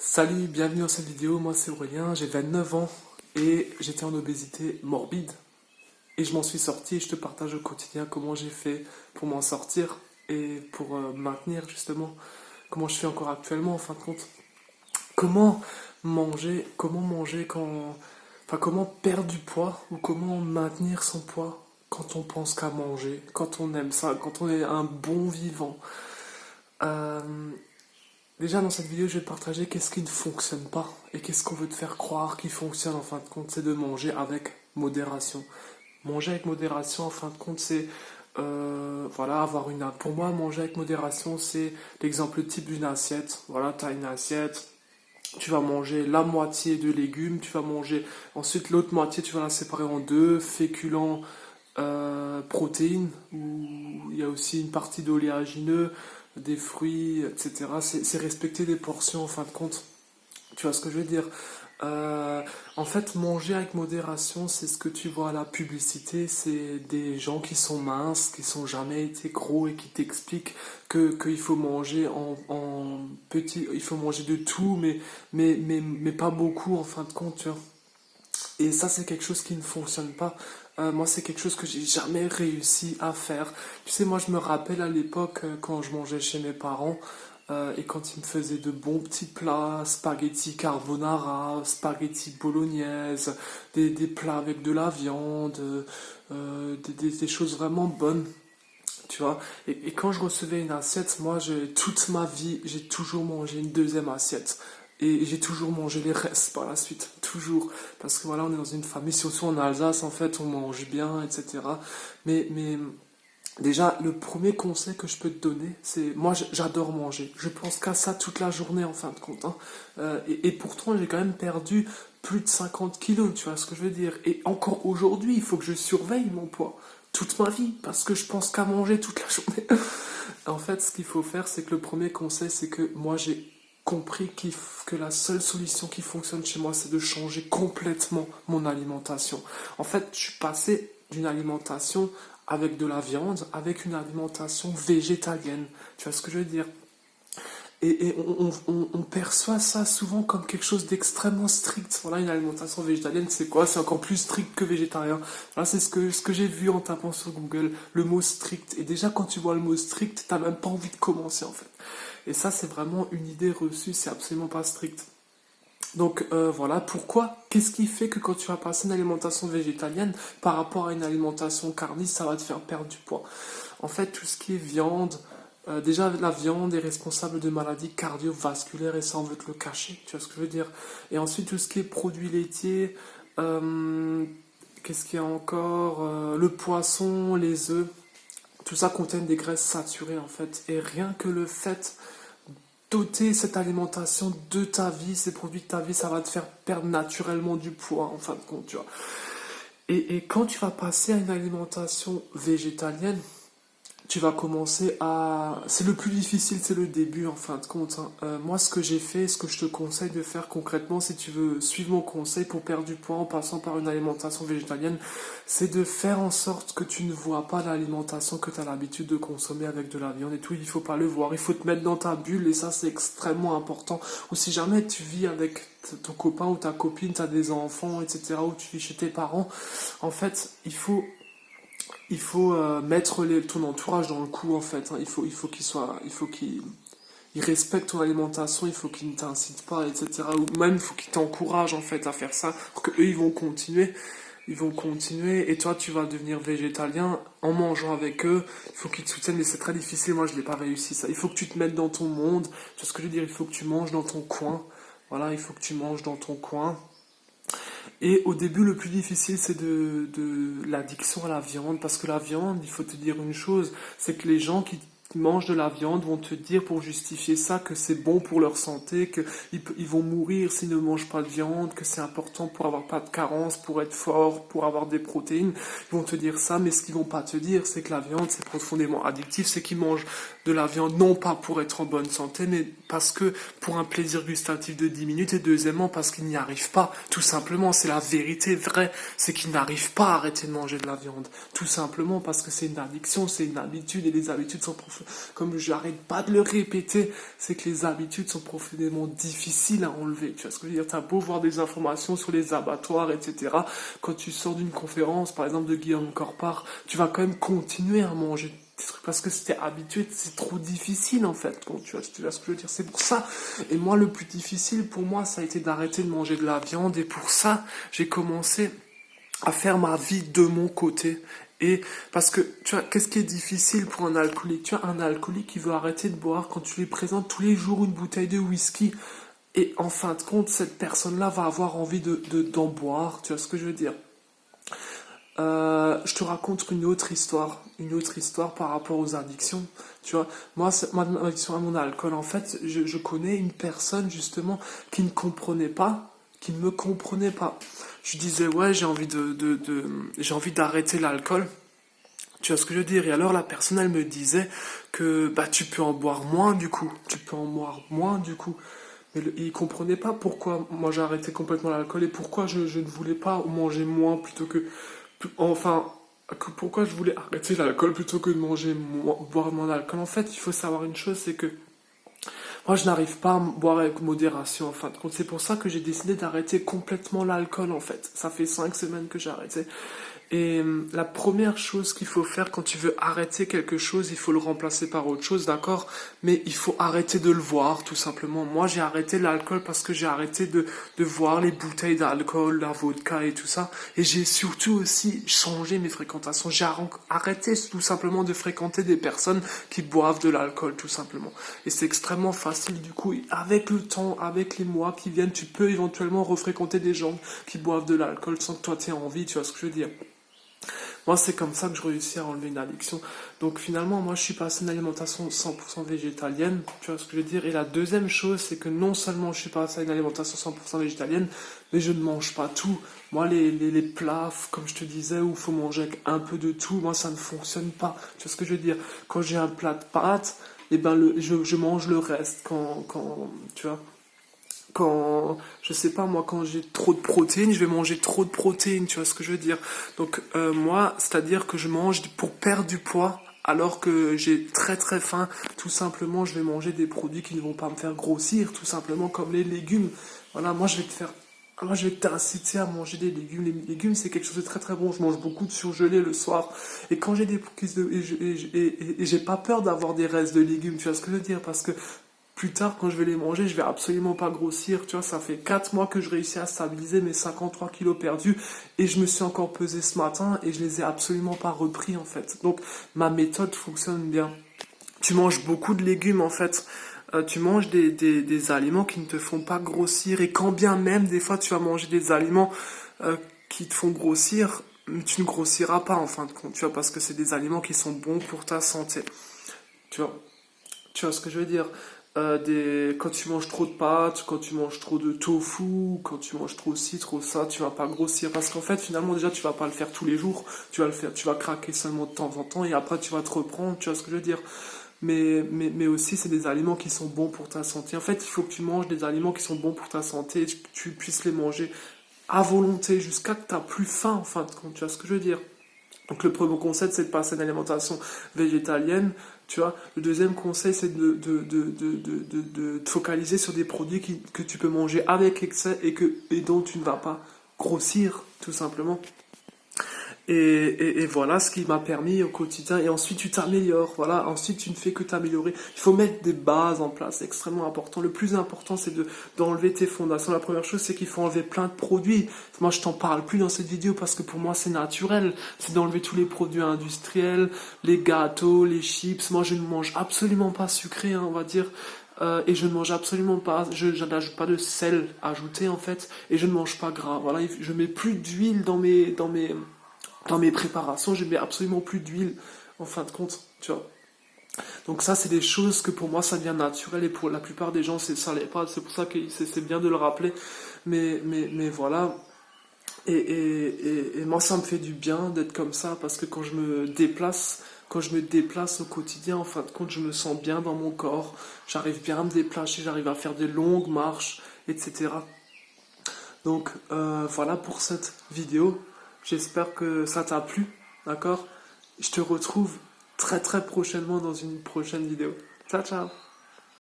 Salut, bienvenue dans cette vidéo, moi c'est Aurélien, j'ai 29 ans et j'étais en obésité morbide et je m'en suis sorti et je te partage au quotidien comment j'ai fait pour m'en sortir et pour maintenir justement comment je fais encore actuellement en fin de compte. Comment comment manger enfin comment perdre du poids ou comment maintenir son poids quand on pense qu'à manger, quand on aime ça, quand on est un bon vivant. Euh, Déjà, dans cette vidéo, je vais te partager qu'est-ce qui ne fonctionne pas et qu'est-ce qu'on veut te faire croire qui fonctionne en fin de compte, c'est de manger avec modération. Manger avec modération, en fin de compte, c'est voilà, pour moi, manger avec modération, c'est l'exemple type d'une assiette. Voilà, tu as une assiette, tu vas manger la moitié de légumes, tu vas manger ensuite l'autre moitié, tu vas la séparer en deux, féculents, protéines, où il y a aussi une partie d'oléagineux, des fruits, etc. C'est respecter des portions en fin de compte. Tu vois ce que je veux dire? En fait, manger avec modération, c'est ce que tu vois à la publicité. C'est des gens qui sont minces, qui sont jamais été gros et qui t'expliquent que qu'il faut manger en petit, il faut manger de tout, mais pas beaucoup en fin de compte. Tu vois. Et ça, c'est quelque chose qui ne fonctionne pas. Moi, c'est quelque chose que j'ai jamais réussi à faire. Tu sais, moi, je me rappelle à l'époque, quand je mangeais chez mes parents, et quand ils me faisaient de bons petits plats, spaghetti carbonara, spaghetti bolognaise, des plats avec de la viande, des choses vraiment bonnes. Tu vois, et quand je recevais une assiette, toute ma vie, j'ai toujours mangé une deuxième assiette. Et j'ai toujours mangé les restes par la suite. Toujours. Parce que voilà, on est dans une famille, surtout en Alsace, en fait, on mange bien, etc. Mais déjà, le premier conseil que je peux te donner, c'est, moi, j'adore manger. Je pense qu'à ça toute la journée, en fin de compte, hein. Et pourtant, j'ai quand même perdu plus de 50 kilos, tu vois ce que je veux dire. Et encore aujourd'hui, il faut que je surveille mon poids toute ma vie, parce que je pense qu'à manger toute la journée. En fait, ce qu'il faut faire, c'est que le premier conseil, c'est que moi, j'ai compris que la seule solution qui fonctionne chez moi, c'est de changer complètement mon alimentation. En fait, je suis passé d'une alimentation avec de la viande, avec une alimentation végétalienne. Tu vois ce que je veux dire? Et on perçoit ça souvent comme quelque chose d'extrêmement strict. Voilà, une alimentation végétalienne, c'est quoi? C'est encore plus strict que végétarien. Voilà, c'est ce que j'ai vu en tapant sur Google, le mot strict. Et déjà, quand tu vois le mot strict, t'as même pas envie de commencer, en fait. Et ça, c'est vraiment une idée reçue, c'est absolument pas strict. Donc voilà, pourquoi? Qu'est-ce qui fait que quand tu vas passer une alimentation végétalienne par rapport à une alimentation carniste, ça va te faire perdre du poids? En fait, tout ce qui est viande, déjà la viande est responsable de maladies cardiovasculaires et ça on veut te le cacher, tu vois ce que je veux dire? Et ensuite tout ce qui est produits laitiers, euh, qu'est-ce qu'il y a encore? Le poisson, les œufs, tout ça contient des graisses saturées en fait. Et rien que le fait doter cette alimentation de ta vie, ces produits de ta vie, ça va te faire perdre naturellement du poids en fin de compte, tu vois. Et quand tu vas passer à une alimentation végétalienne, tu vas commencer à... C'est le plus difficile, c'est le début en fin de compte, hein. Moi, ce que j'ai fait, ce que je te conseille de faire concrètement, si tu veux suivre mon conseil pour perdre du poids en passant par une alimentation végétalienne, c'est de faire en sorte que tu ne vois pas l'alimentation que tu as l'habitude de consommer avec de la viande et tout. Il faut pas le voir, il faut te mettre dans ta bulle et ça, c'est extrêmement important. Ou si jamais tu vis avec ton copain ou ta copine, tu as des enfants, etc., ou tu vis chez tes parents, en fait, il faut mettre ton entourage dans le coup en fait, hein. Il faut qu'il respecte ton alimentation, il faut qu'il ne t'incite pas, etc. Ou même il faut qu'il t'encourage en fait à faire ça pour que eux ils vont continuer et toi tu vas devenir végétalien en mangeant avec eux. Il faut qu'ils te soutiennent, mais c'est très difficile. Moi je n'ai pas réussi ça. Il faut que tu te mettes dans ton monde. Tu vois ce que je veux dire? Il faut que tu manges dans ton coin. Voilà, il faut que tu manges dans ton coin. Et au début, le plus difficile, c'est de l'addiction à la viande, parce que la viande, il faut te dire une chose, c'est que les gens qui mangent de la viande vont te dire pour justifier ça que c'est bon pour leur santé, qu'ils vont mourir s'ils ne mangent pas de viande, que c'est important pour avoir pas de carence, pour être fort, pour avoir des protéines. Ils vont te dire ça, mais ce qu'ils vont pas te dire, c'est que la viande, c'est profondément addictif, c'est qu'ils mangent de la viande, non pas pour être en bonne santé, mais parce que pour un plaisir gustatif de 10 minutes, et deuxièmement parce qu'ils n'y arrivent pas, tout simplement, c'est la vérité vraie, c'est qu'ils n'arrivent pas à arrêter de manger de la viande, tout simplement parce que c'est une addiction, c'est une habitude, et les habitudes sont comme j'arrête pas de le répéter, c'est que les habitudes sont profondément difficiles à enlever, tu vois ce que je veux dire, t'as beau voir des informations sur les abattoirs, etc., quand tu sors d'une conférence, par exemple de Guillaume Corpart, tu vas quand même continuer à manger parce que c'était habitué, c'est trop difficile en fait. Bon, tu vois ce que je veux dire, c'est pour ça. Et moi, le plus difficile pour moi, ça a été d'arrêter de manger de la viande. Et pour ça, j'ai commencé à faire ma vie de mon côté. Et parce que, tu vois, qu'est-ce qui est difficile pour un alcoolique? Tu vois, un alcoolique qui veut arrêter de boire quand tu lui présentes tous les jours une bouteille de whisky. Et en fin de compte, cette personne-là va avoir envie d'en boire. Tu vois ce que je veux dire? Je te raconte une autre histoire par rapport aux addictions. Tu vois, moi, mon addiction à mon alcool, en fait, je connais une personne justement qui ne comprenait pas, qui ne me comprenait pas. Je disais ouais, j'ai envie d'arrêter l'alcool. Tu vois ce que je veux dire? Et alors la personne, elle me disait que bah tu peux en boire moins du coup, tu peux en boire moins du coup. Mais il comprenait pas pourquoi moi j'ai arrêté complètement l'alcool et pourquoi je ne voulais pas manger moins plutôt que enfin, pourquoi je voulais arrêter l'alcool plutôt que de manger, boire moins d'alcool. En fait, il faut savoir une chose, c'est que moi, je n'arrive pas à boire avec modération, en fin de compte. C'est pour ça que j'ai décidé d'arrêter complètement l'alcool, en fait. Ça fait 5 semaines que j'ai arrêté. Et la première chose qu'il faut faire quand tu veux arrêter quelque chose, il faut le remplacer par autre chose, d'accord? Mais il faut arrêter de le voir, tout simplement. Moi, j'ai arrêté l'alcool parce que j'ai arrêté de voir les bouteilles d'alcool, la vodka et tout ça. Et j'ai surtout aussi changé mes fréquentations. J'ai arrêté tout simplement de fréquenter des personnes qui boivent de l'alcool, tout simplement. Et c'est extrêmement facile, du coup. Avec le temps, avec les mois qui viennent, tu peux éventuellement refréquenter des gens qui boivent de l'alcool sans que toi t'aies envie, tu vois ce que je veux dire? Moi, c'est comme ça que je réussis à enlever une addiction. Donc finalement, moi, je suis passé à une alimentation 100% végétalienne, tu vois ce que je veux dire. Et la deuxième chose, c'est que non seulement je suis passé à une alimentation 100% végétalienne, mais je ne mange pas tout. Moi, les plats, comme je te disais, où il faut manger avec un peu de tout, moi, ça ne fonctionne pas. Tu vois ce que je veux dire. Quand j'ai un plat de pâtes, eh ben, je mange le reste tu vois. Quand, je sais pas moi, quand j'ai trop de protéines, je vais manger trop de protéines, tu vois ce que je veux dire. Donc moi, c'est-à-dire que je mange pour perdre du poids alors que j'ai très très faim. Tout simplement, je vais manger des produits qui ne vont pas me faire grossir, tout simplement comme les légumes. Voilà, moi je vais t'inciter à manger des légumes. Les légumes, c'est quelque chose de très très bon. Je mange beaucoup de surgelés le soir. Et quand j'ai des crises de... Et j'ai pas peur d'avoir des restes de légumes, tu vois ce que je veux dire. Parce que plus tard, quand je vais les manger, je vais absolument pas grossir. Tu vois, ça fait 4 mois que je réussis à stabiliser mes 53 kilos perdus et je me suis encore pesé ce matin et je les ai absolument pas repris en fait. Donc ma méthode fonctionne bien. Tu manges beaucoup de légumes en fait. Tu manges des aliments qui ne te font pas grossir et quand bien même des fois tu vas manger des aliments qui te font grossir, tu ne grossiras pas en fin de compte, tu vois, parce que c'est des aliments qui sont bons pour ta santé. Tu vois. Tu vois ce que je veux dire? Quand tu manges trop de pâtes, quand tu manges trop de tofu, quand tu manges trop ci, trop ça, tu vas pas grossir. Parce qu'en fait, finalement, déjà, tu vas pas le faire tous les jours. Tu vas le faire, tu vas craquer seulement de temps en temps et après, tu vas te reprendre. Tu vois ce que je veux dire? Mais aussi, c'est des aliments qui sont bons pour ta santé. En fait, il faut que tu manges des aliments qui sont bons pour ta santé et que tu puisses les manger à volonté jusqu'à que tu n'as plus faim, en fin de compte. Tu vois ce que je veux dire? Donc le premier conseil, c'est de passer à une alimentation végétalienne, tu vois. Le deuxième conseil, c'est de te focaliser sur des produits que tu peux manger avec excès et dont tu ne vas pas grossir, tout simplement. Et voilà ce qui m'a permis au quotidien. Et ensuite, tu t'améliores. Voilà. Ensuite, tu ne fais que t'améliorer. Il faut mettre des bases en place. C'est extrêmement important. Le plus important, c'est d'enlever tes fondations. La première chose, c'est qu'il faut enlever plein de produits. Moi, je t'en parle plus dans cette vidéo parce que pour moi, c'est naturel. C'est d'enlever tous les produits industriels, les gâteaux, les chips. Moi, je ne mange absolument pas sucré, hein, on va dire. Et je ne mange absolument pas, je n'ajoute pas de sel ajouté en fait, et je ne mange pas gras. Voilà, je mets plus d'huile dans mes préparations, je mets absolument plus d'huile, en fin de compte, tu vois. Donc ça, c'est des choses que pour moi, ça devient naturel, et pour la plupart des gens, ça l'est pas. C'est pour ça que c'est bien de le rappeler. Mais voilà. Et moi, ça me fait du bien d'être comme ça, parce que quand je me déplace quand je me déplace au quotidien, en fin de compte, je me sens bien dans mon corps, j'arrive bien à me déplacer, j'arrive à faire des longues marches, etc. Donc voilà pour cette vidéo. J'espère que ça t'a plu, d'accord? Je te retrouve très très prochainement dans une prochaine vidéo. Ciao ciao!